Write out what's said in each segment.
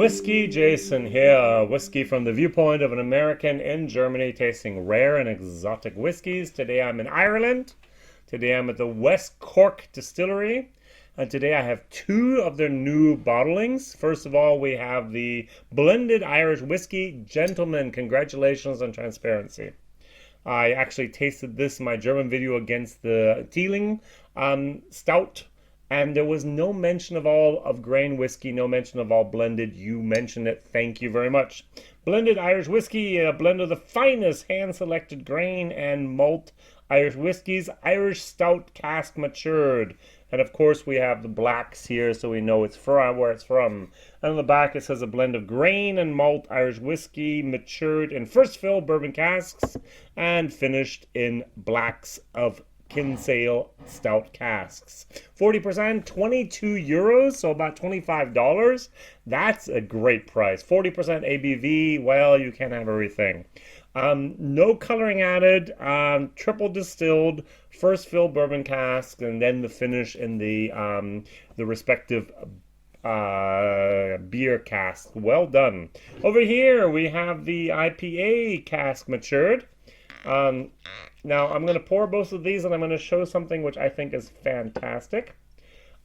Whiskey Jason here, whiskey from the viewpoint of an American in Germany tasting rare and exotic whiskeys. Today I'm in Ireland. Today I'm at the West Cork Distillery. And today I have two of their new bottlings. First of all, we have the blended Irish whiskey. Gentlemen, congratulations on transparency. I actually tasted this in my German video against the Teeling Stout. And there was no mention of all of grain whiskey, no mention of all blended. You mentioned it. Thank you very much. Blended Irish whiskey, a blend of the finest hand-selected grain and malt Irish whiskeys. Irish Stout Cask matured. And of course we have the blacks here so we know it's from where it's from. And on the back it says a blend of grain and malt Irish whiskey matured in first fill bourbon casks and finished in blacks of KINSALE Stout Casks. 40%, 22 euros, so about $25. That's a great price. 40% ABV, well, you can't have everything. No coloring added, triple distilled, first fill bourbon cask, and then the finish in the respective beer cask. Well done. Over here we have the IPA cask matured. Now I'm going to pour both of these and I'm going to show something which I think is fantastic.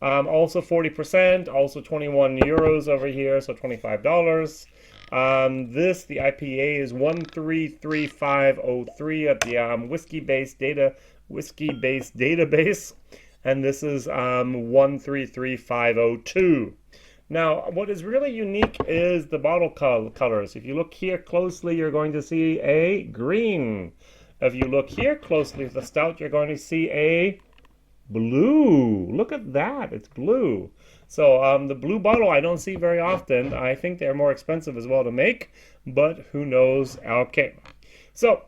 Also 40%, also 21 euros over here, so $25. The IPA is 133503 at the whiskey-based database, and this is 133502. Now, what is really unique is the bottle colors. If you look here closely, you're going to see a green. If you look here closely at the stout, you're going to see a blue. Look at that, it's blue. So the blue bottle I don't see very often. I think they're more expensive as well to make, but who knows? Okay. So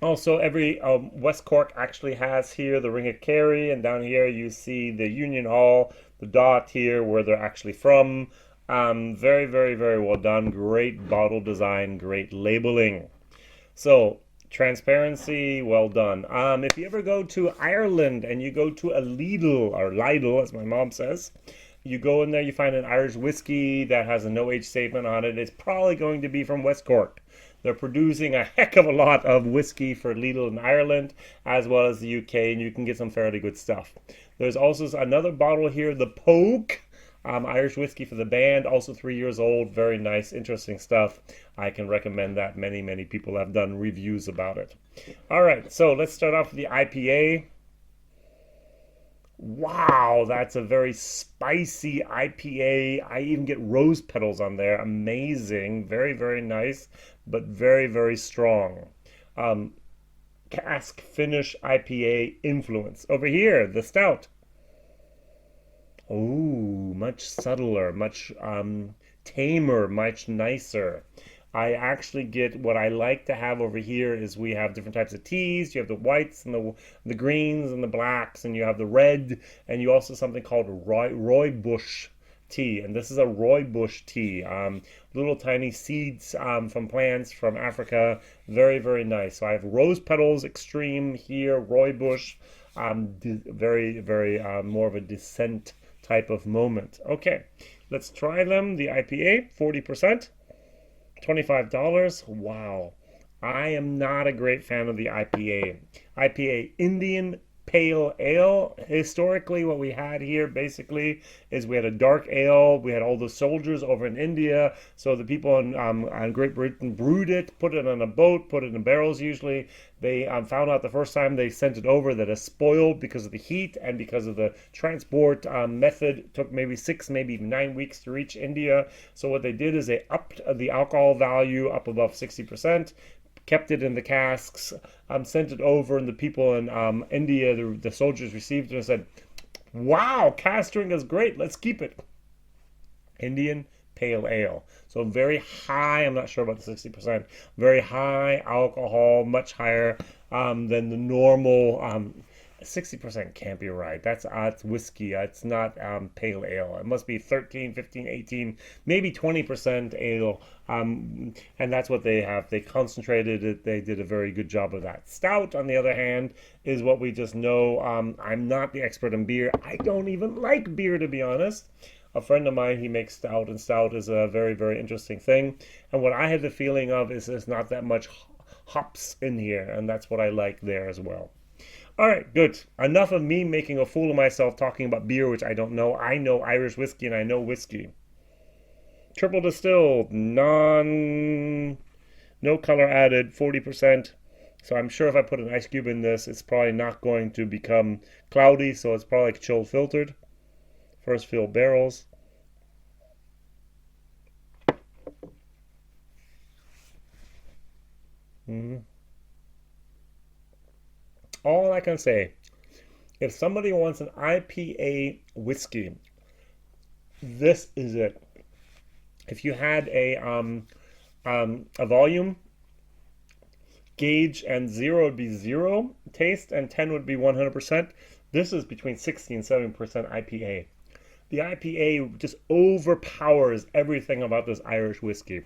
also every West Cork actually has here the Ring of Kerry, and down here you see the Union Hall, the dot here where they're actually from. Very, very, very well done. Great bottle design, great labeling. So transparency, well done. If you ever go to Ireland and you go to a Lidl, or Lidl as my mom says, you go in there, you find an Irish whiskey that has a no age statement on it. It's probably going to be from West Cork. They're producing a heck of a lot of whiskey for Lidl in Ireland as well as the UK, and you can get some fairly good stuff. There's also another bottle here, the Poke. Irish whiskey for the band, also 3 years old. Very nice, interesting stuff. I can recommend that. Many, many people have done reviews about it. All right, so let's start off with the IPA. Wow, that's a very spicy IPA. I even get rose petals on there. Amazing. Very, very nice, but very, very strong. Cask finish IPA influence. Over here, the stout. Oh, much subtler, much tamer, much nicer. I actually get what I like to have over here is we have different types of teas. You have the whites and the greens and the blacks, and you have the red, and you also have something called rooibos tea, and this is a rooibos tea. Little tiny seeds from plants from Africa. Very, very nice. So I have rose petals extreme here, rooibos, very, very more of a descent type of moment. Okay, let's try them. The IPA, 40%, $25. Wow. I am not a great fan of the IPA. IPA, Indian Pale Ale. Historically, what we had here basically is we had a dark ale. We had all the soldiers over in India. So the people in Great Britain brewed it, put it on a boat, put it in barrels usually. They found out the first time they sent it over that it spoiled because of the heat and because of the transport method. It took maybe 6, maybe even 9 weeks to reach India. So what they did is they upped the alcohol value up above 60%. Kept it in the casks, sent it over, and the people in India, the soldiers received it and said, wow, cask strength is great, let's keep it. Indian Pale Ale. So very high, I'm not sure about the 60%, very high alcohol, much higher than the normal 60% can't be right. That's it's whiskey. It's not pale ale. It must be 13, 15, 18, maybe 20% ale. And that's what they have. They concentrated it. They did a very good job of that. Stout, on the other hand, is what we just know. I'm not the expert in beer. I don't even like beer, to be honest. A friend of mine, he makes stout, and stout is a very, very interesting thing. And what I have the feeling of is there's not that much hops in here, and that's what I like there as well. All right, good. Enough of me making a fool of myself talking about beer, which I don't know. I know Irish whiskey and I know whiskey. Triple distilled, no color added, 40%. So I'm sure if I put an ice cube in this, it's probably not going to become cloudy, so it's probably like chill filtered. First fill barrels. All I can say, if somebody wants an IPA whiskey, this is it. If you had a volume gauge and 0 would be 0 taste and 10 would be 100%, this is between 60 and 70% IPA. The IPA just overpowers everything about this Irish whiskey.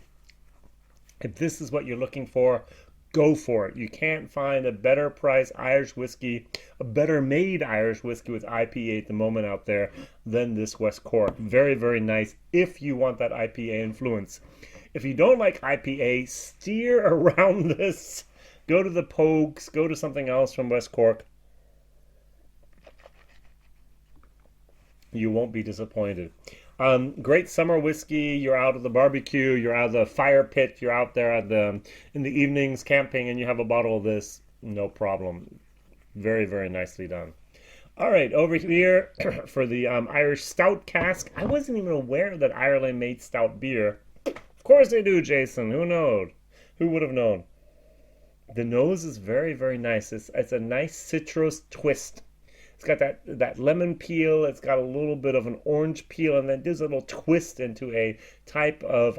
If this is what you're looking for, go for it. You can't find a better priced Irish whiskey, a better made Irish whiskey with IPA at the moment out there than this West Cork. Very, very nice if you want that IPA influence. If you don't like IPA, steer around this. Go to the Pogues, go to something else from West Cork. You won't be disappointed. Great summer whiskey. You're out of the barbecue, you're out of the fire pit, you're out there in the evenings camping, and you have a bottle of this. No problem. Very, very nicely done. All right, over here for the Irish Stout Cask. I wasn't even aware that Ireland made stout beer. Of course they do, Jason. Who knows? Who would have known? The nose is very, very nice. It's a nice citrus twist. It's got that lemon peel. It's got a little bit of an orange peel, and then there's a little twist into a type of,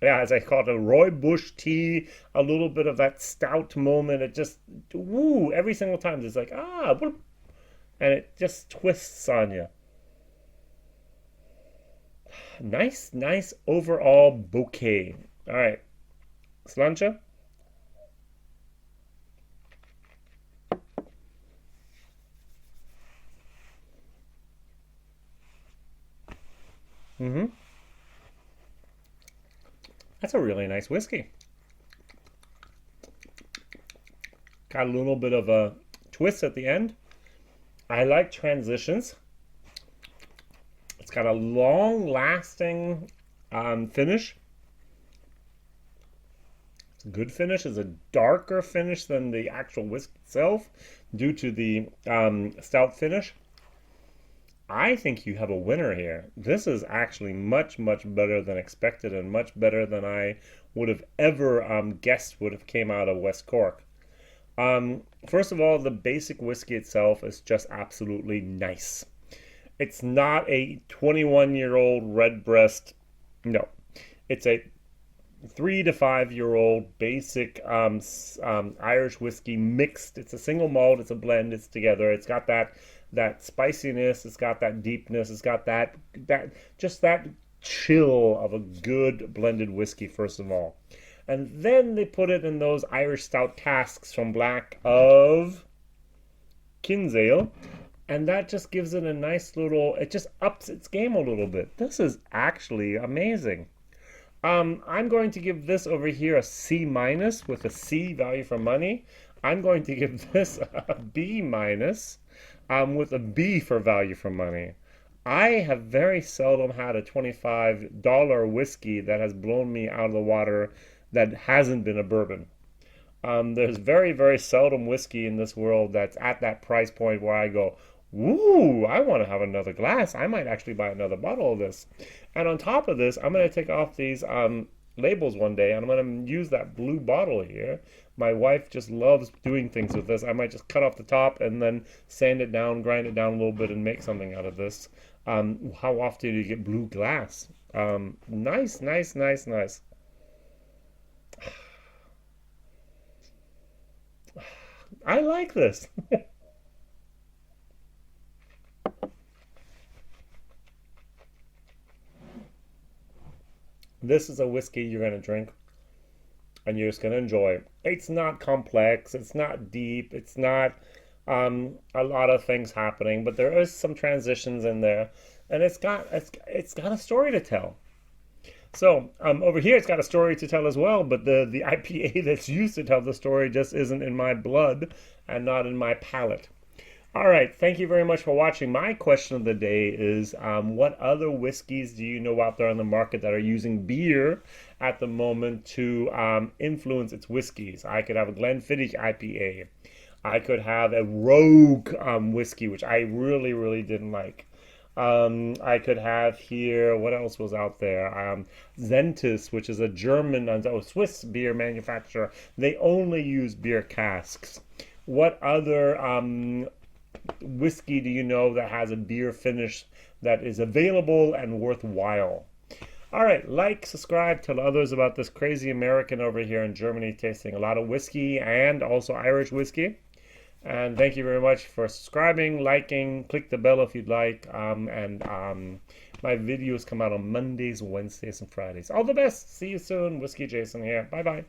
as I call it, a rooibos tea. A little bit of that stout moment. It just, woo, every single time. It's like, and it just twists on you. Nice, nice overall bouquet. All right, Slancha. That's a really nice whiskey. Got a little bit of a twist at the end. I like transitions. It's got a long-lasting finish. It's a good finish. It's a darker finish than the actual whiskey itself due to the stout finish. I think you have a winner here. This is actually much, much better than expected and much better than I would have ever guessed would have came out of West Cork. First of all, the basic whiskey itself is just absolutely nice. It's not a 21-year-old redbreast. No. It's a 3 to 5-year-old basic Irish whiskey mixed. It's a single malt. It's a blend. It's together. It's got that spiciness, it's got that deepness, it's got that chill of a good blended whiskey, first of all. And then they put it in those Irish stout casks from black of KINSALE, and that just gives it a nice little, it just ups its game a little bit. This is actually amazing. I'm going to give this over here a C- with a C, value for money. I'm going to give this a B- with a B for value for money. I have very seldom had a $25 whiskey that has blown me out of the water that hasn't been a bourbon. There's very, very seldom whiskey in this world that's at that price point where I go, woo, I want to have another glass. I might actually buy another bottle of this. And on top of this, I'm going to take off these labels one day, and I'm going to use that blue bottle here. My wife just loves doing things with this. I might just cut off the top and then sand it down, grind it down a little bit, and make something out of this. How often do you get blue glass? Nice, nice, nice, nice. I like this. This is a whiskey you're going to drink and you're just going to enjoy it. It's not complex. It's not deep. It's not A lot of things happening, but there is some transitions in there, and it's got a story to tell. So over here, it's got a story to tell as well, but the IPA that's used to tell the story just isn't in my blood and not in my palate. All right, thank you very much for watching. My question of the day is, what other whiskeys do you know out there on the market that are using beer at the moment to influence its whiskeys? I could have a Glenfiddich IPA. I could have a Rogue whiskey, which I really, really didn't like. I could have here, what else was out there? Zentis, which is a German, Swiss beer manufacturer. They only use beer casks. What other whiskey do you know that has a beer finish that is available and worthwhile? All right, like, subscribe, tell others about this crazy American over here in Germany tasting a lot of whiskey and also Irish whiskey. And thank you very much for subscribing, liking, click the bell if you'd like. My videos come out on Mondays, Wednesdays, and Fridays. All the best. See you soon. Whiskey Jason here. Bye-bye.